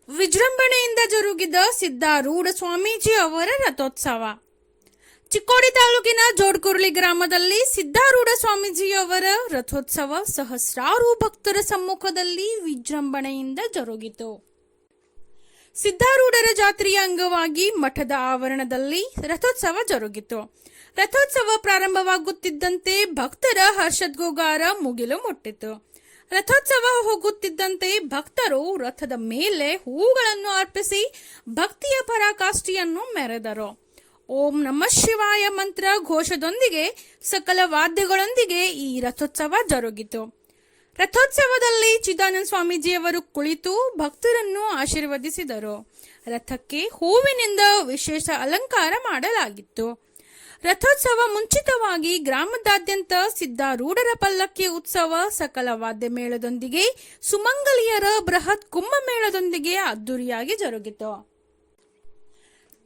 ವಿಜೃಂಭಣೆಯಿಂದ ಜರುಗಿದ ಸಿದ್ಧಾರೂಢ ಸ್ವಾಮೀಜಿ ಅವರ ರಥೋತ್ಸವ. ಚಿಕ್ಕೋಡಿ ತಾಲೂಕಿನ ಜೋಡ್ಕುರ್ಲಿ ಗ್ರಾಮದಲ್ಲಿ ಸಿದ್ಧಾರೂಢ ಸ್ವಾಮೀಜಿಯವರ ರಥೋತ್ಸವ ಸಹಸ್ರಾರು ಭಕ್ತರ ಸಮ್ಮುಖದಲ್ಲಿ ವಿಜೃಂಭಣೆಯಿಂದ ಜರುಗಿತು. ಸಿದ್ಧಾರೂಢರ ಜಾತ್ರೆಯ ಅಂಗವಾಗಿ ಮಠದ ಆವರಣದಲ್ಲಿ ರಥೋತ್ಸವ ಜರುಗಿತು. ರಥೋತ್ಸವ ಪ್ರಾರಂಭವಾಗುತ್ತಿದ್ದಂತೆ ಭಕ್ತರ ಹರ್ಷದ್ಗೋಗಾರ ಮುಗಿಲು ಮುಟ್ಟಿತು. ರಥೋತ್ಸವ ಹೋಗುತ್ತಿದ್ದಂತೆ ಭಕ್ತರು ರಥದ ಮೇಲೆ ಹೂಗಳನ್ನು ಅರ್ಪಿಸಿ ಭಕ್ತಿಯ ಪರಾಕಾಷ್ಠೆಯನ್ನು ಮೆರೆದರು. ಓಂ ನಮಃ ಶಿವಾಯ ಮಂತ್ರ ಘೋಷದೊಂದಿಗೆ ಸಕಲ ವಾದ್ಯಗಳೊಂದಿಗೆ ಈ ರಥೋತ್ಸವ ಜರುಗಿತು. ರಥೋತ್ಸವದಲ್ಲಿ ಚಿದಾನಂದ ಸ್ವಾಮೀಜಿಯವರು ಕುಳಿತು ಭಕ್ತರನ್ನು ಆಶೀರ್ವದಿಸಿದರು. ರಥಕ್ಕೆ ಹೂವಿನಿಂದ ವಿಶೇಷ ಅಲಂಕಾರ ಮಾಡಲಾಗಿತ್ತು. ರಥೋತ್ಸವ ಮುಂಚಿತವಾಗಿ ಗ್ರಾಮದಾದ್ಯಂತ ಸಿದ್ಧಾರೂಢರ ಪಲ್ಲಕ್ಕಿ ಉತ್ಸವ ಸಕಲ ವಾದ್ಯ ಮೇಳದೊಂದಿಗೆ ಸುಮಂಗಲಿಯರ ಬೃಹತ್ ಕುಂಭಮೇಳದೊಂದಿಗೆ ಅದ್ದೂರಿಯಾಗಿ ಜರುಗಿತು.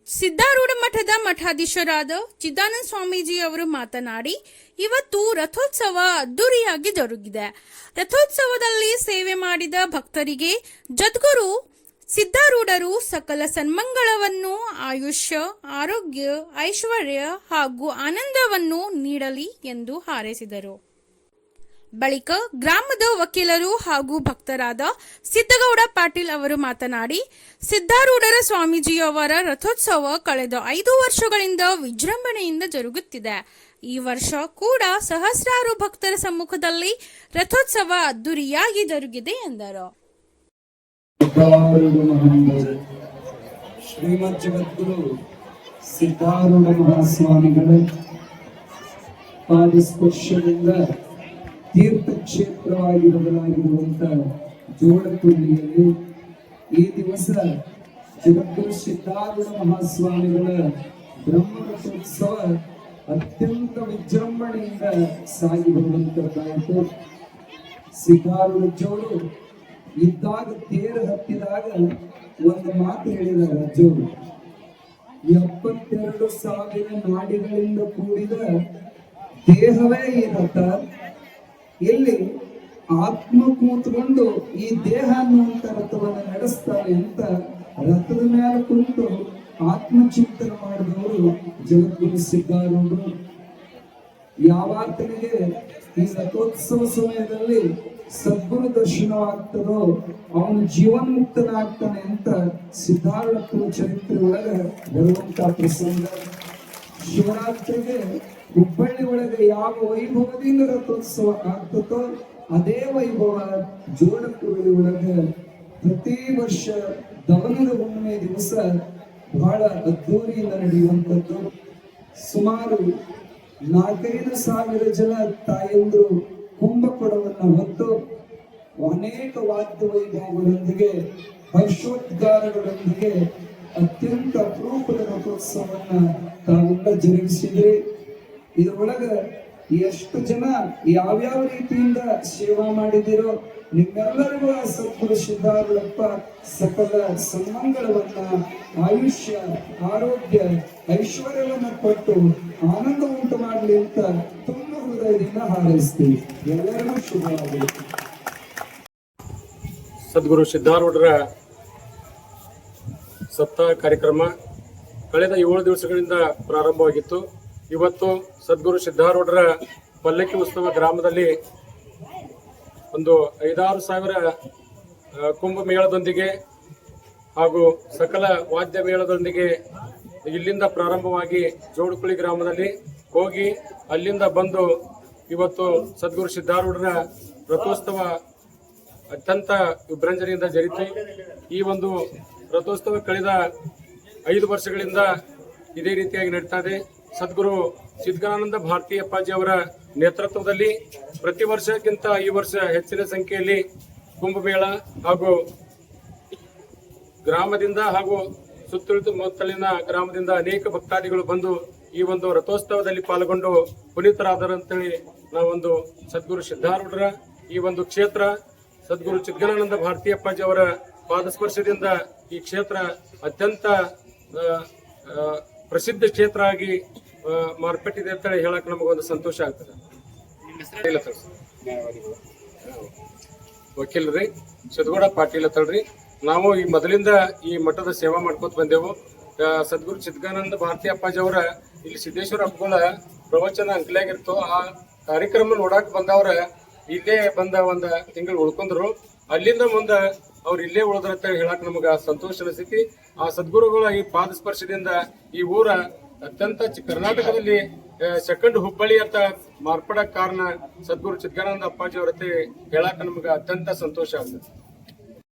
ಸಿದ್ಧಾರೂಢ ಮಠದ ಮಠಾಧೀಶರಾದ ಚಿದಾನಂದ ಸ್ವಾಮೀಜಿ ಅವರು ಮಾತನಾಡಿ, ಇವತ್ತು ರಥೋತ್ಸವ ಅದ್ದೂರಿಯಾಗಿ ಜರುಗಿದೆ. ರಥೋತ್ಸವದಲ್ಲಿ ಸೇವೆ ಮಾಡಿದ ಭಕ್ತರಿಗೆ ಜದ್ಗುರು ಸಿದ್ಧಾರೂಢರು ಸಕಲ ಸನ್ಮಂಗಳವನ್ನು, ಆಯುಷ್ಯ, ಆರೋಗ್ಯ, ಐಶ್ವರ್ಯ ಹಾಗೂ ಆನಂದವನ್ನು ನೀಡಲಿ ಎಂದು ಹಾರೈಸಿದರು. ಬಳಿಕ ಗ್ರಾಮದ ವಕೀಲರು ಹಾಗೂ ಭಕ್ತರಾದ ಸಿದ್ದಗೌಡ ಪಾಟೀಲ್ ಅವರು ಮಾತನಾಡಿ, ಸಿದ್ಧಾರೂಢರ ಸ್ವಾಮೀಜಿಯವರ ರಥೋತ್ಸವ ಕಳೆದ 5 ವರ್ಷಗಳಿಂದ ವಿಜೃಂಭಣೆಯಿಂದ ಜರುಗುತ್ತಿದೆ. ಈ ವರ್ಷ ಕೂಡ ಸಹಸ್ರಾರು ಭಕ್ತರ ಸಮ್ಮುಖದಲ್ಲಿ ರಥೋತ್ಸವ ಅದ್ದೂರಿಯಾಗಿ ಜರುಗಿದೆ ಎಂದರು. ಶ್ರೀಮದ್ ಜಗದ್ಗುರು ಸಿದ್ಧಾರೂಢ ಮಹಾಸ್ವಾಮಿಗಳ ಪಾದಸ್ಪರ್ಶದಿಂದ ತೀರ್ಥಕ್ಷೇತ್ರವಾಗಿ ಬದಲಾಗಿರುವಂತಹ ಜೋಡಕುರ್ಲಿಯಲ್ಲಿ ಈ ದಿವಸ ಜಗದ್ಗುರು ಸಿದ್ಧಾರೂಢ ಮಹಾಸ್ವಾಮಿಗಳ ಬ್ರಹ್ಮರಥೋತ್ಸವ ಅತ್ಯಂತ ವಿಜೃಂಭಣೆಯಿಂದ ಸಾಗಿ ಬರುವಂತದ್ದಾಯಿತು. ಸಿದ್ಧಾರೂಢ ಜೋಡು ಇದ್ದಾಗ ತೇರು ಹತ್ತಿದಾಗ ಒಂದು ಮಾತು ಹೇಳಿದ ಜೋಡು, 72,000 ನಾಡಿಗಳಿಂದ ಕೂಡಿದ ದೇಹವೇ ಈ ರಥ. ಇಲ್ಲಿ ಆತ್ಮ ಕೂತ್ಕೊಂಡು ಈ ದೇಹ ಅನ್ನುವಂತ ರಥವನ್ನು ನಡೆಸ್ತಾರೆ ಅಂತ ರಥದ ಮೇಲೆ ಕುಂತು ಆತ್ಮಚಿಂತನೆ ಮಾಡಿದವರು ಜಗದ್ಗುರು ಸಿದ್ಧಾರೂಢರು. ಯಾವಾತನಿಗೆ ಈ ರಥೋತ್ಸವ ಸಮಯದಲ್ಲಿ ಸದ್ಗುರು ದರ್ಶನವಾಗ್ತದೋ ಅವನು ಜೀವನ್ಮುಕ್ತನಾಗ್ತಾನೆ ಅಂತ ಸಿದ್ಧಾರೂಢ ಚರಿತ್ರೆ ಒಳಗೆ ಬರುವಂತ ಪ್ರಸಂಗ. ಶಿವರಾತ್ರಿಗೆ ಹುಬ್ಬಳ್ಳಿ ಒಳಗೆ ಯಾವ ವೈಭವದಿಂದ ರಥೋತ್ಸವ ಆಗ್ತದೋ ಅದೇ ವೈಭವ ಜೋಡಕುರ್ಲಿ ಒಳಗೆ ಪ್ರತಿ ವರ್ಷ ದವನದ ಹುಣ್ಣಿಮೆ ದಿವಸ ಬಹಳ ಅದ್ದೂರಿಯಿಂದ ನಡೆಯುವಂಥದ್ದು. ಸುಮಾರು 4,000-5,000 ಜನ ತಾಯಂದ್ರು ಕುಂಭಕೊಡವನ್ನು ಹೊತ್ತು ಅನೇಕ ವಾದ್ಯ ವೈಭವಗಳೊಂದಿಗೆ ಹರ್ಷೋದ್ಗಾರಗಳೊಂದಿಗೆ ಅತ್ಯಂತ ಅಪರೂಪದ ರಥೋತ್ಸವವನ್ನ ತಾವೆಲ್ಲ ಜರುಗಿಸಿದ್ರಿ. ಇದರೊಳಗ ಎಷ್ಟು ಜನ ಯಾವ್ಯಾವ ರೀತಿಯಿಂದ ಸೇವಾ ಮಾಡಿದಿರೋ ನಿಮ್ಮೆಲ್ಲರಿಗೂ ಆ ಸದ್ಗುರು ಸಿದ್ಧಾರೂಢಪ್ಪ ಸಕಲ ಸನ್ಮಂಗಳವನ್ನ, ಆಯುಷ್ಯ, ಆರೋಗ್ಯ, ಐಶ್ವರ್ಯವನ್ನ ಕೊಟ್ಟು ಆನಂದ ಉಂಟು ಮಾಡಲಿ ಅಂತ ತುಂಬ ಹೃದಯದಿಂದ ಹಾರೈಸ್ತೀವಿ. ಎಲ್ಲರಿಗೂ ಶುಭವಾಗಲಿ. ಸದ್ಗುರು ಸಿದ್ಧಾರೂಢರ ಸಪ್ತಾಹ ಕಾರ್ಯಕ್ರಮ ಕಳೆದ 7 ದಿವಸಗಳಿಂದ ಪ್ರಾರಂಭವಾಗಿತ್ತು. ಇವತ್ತು ಸದ್ಗುರು ಸಿದ್ಧಾರೂಢರ ಪಲ್ಲಕ್ಕಿ ಉತ್ಸವ ಗ್ರಾಮದಲ್ಲಿ ಒಂದು 5-6 ಸಾವಿರ ಕುಂಭಮೇಳದೊಂದಿಗೆ ಹಾಗೂ ಸಕಲ ವಾದ್ಯ ಮೇಳದೊಂದಿಗೆ ಇಲ್ಲಿಂದ ಪ್ರಾರಂಭವಾಗಿ ಜೋಡಕುರ್ಲಿ ಗ್ರಾಮದಲ್ಲಿ ಹೋಗಿ ಅಲ್ಲಿಂದ ಬಂದು ಇವತ್ತು ಸದ್ಗುರು ಸಿದ್ಧಾರೂಢರ ರಥೋತ್ಸವ ಅತ್ಯಂತ ವಿಜೃಂಭಣೆಯಿಂದ ಜರುಗಿತು. ಈ ಒಂದು ರಥೋತ್ಸವ ಕಳೆದ 5 ವರ್ಷಗಳಿಂದ ಇದೇ ರೀತಿಯಾಗಿ ನಡೀತಾ ಇದೆ. ಸದ್ಗುರು ಸಿದ್ಧಾನಂದ ಭಾರತಿ ಅಪ್ಪಾಜಿ ಅವರ ನೇತೃತ್ವದಲ್ಲಿ ಪ್ರತಿ ವರ್ಷಕ್ಕಿಂತ ಈ ವರ್ಷ ಹೆಚ್ಚಿನ ಸಂಖ್ಯೆಯಲ್ಲಿ ಕುಂಭಮೇಳ ಹಾಗೂ ಗ್ರಾಮದಿಂದ ಹಾಗೂ ಸುತ್ತಲಿನ ಗ್ರಾಮದಿಂದ ಅನೇಕ ಭಕ್ತಾದಿಗಳು ಬಂದು ಈ ಒಂದು ರಥೋತ್ಸವದಲ್ಲಿ ಪಾಲ್ಗೊಂಡು ಪುನೀತರಾದರು ಅಂತೇಳಿ ನಾವೊಂದು ಸದ್ಗುರು ಸಿದ್ಧಾರೂಢರ ಈ ಒಂದು ಕ್ಷೇತ್ರ ಸದ್ಗುರು ಚಿದ್ಗನಾನಂದ ಭಾರತಿ ಅಪ್ಪಾಜಿ ಅವರ ಪಾದಸ್ಪರ್ಶದಿಂದ ಈ ಕ್ಷೇತ್ರ ಅತ್ಯಂತ ಪ್ರಸಿದ್ಧ ಕ್ಷೇತ್ರ ಆಗಿ ಮಾರ್ಪಟ್ಟಿದೆ ಅಂತ ಹೇಳಕ್ ನಮಗೊಂದು ಸಂತೋಷ ಆಗ್ತದೆ. ವಕೀಲರಿ ಸಿದ್ದಗೌಡ ಪಾಟೀಲ್ ಅಂತಳ್ರಿ, ನಾವು ಈ ಮೊದಲಿಂದ ಈ ಮಠದ ಸೇವಾ ಮಾಡ್ಕೋತ ಬಂದೆವು. ಸದ್ಗುರು ಚಿದ್ಗಾನಂದ ಭಾರತಿ ಅಪ್ಪಾಜಿ ಅವರ ಇಲ್ಲಿ ಸಿದ್ದೇಶ್ವರ ಹಬ್ಬಗಳ ಪ್ರವಚನ ಅಂಕಲಾಗಿರ್ತು. ಆ ಕಾರ್ಯಕ್ರಮ ನೋಡಾಕ್ ಬಂದವ್ರ ಇಲ್ಲೇ ಬಂದ ಒಂದ್ ತಿಂಗಳು ಉಳ್ಕೊಂಡ್ರು. ಅಲ್ಲಿಂದ ಮುಂದ ಅವ್ರು ಇಲ್ಲೇ ಉಳಿದ್ರ ಅಂತ ಹೇಳಕ್ ನಮಗ ಸಂತೋಷ ಅನಿಸ್ತೈತಿ. ಆ ಸದ್ಗುರುಗಳ ಈ ಪಾದ ಸ್ಪರ್ಶದಿಂದ ಈ ಊರ ಅತ್ಯಂತ ಕರ್ನಾಟಕದಲ್ಲಿ ಸೆಕೆಂಡ್ ಹುಬ್ಬಳ್ಳಿ ಅಂತ ಮಾರ್ಪಡಕ್ ಕಾರಣ ಸದ್ಗುರು ಚಿದ್ಗಾನಂದ ಅಪ್ಪಾಜಿ ಅವರತ್ತೆ ಹೇಳಕ್ ನಮಗ ಅತ್ಯಂತ ಸಂತೋಷ ಆಗ್ತದೆ.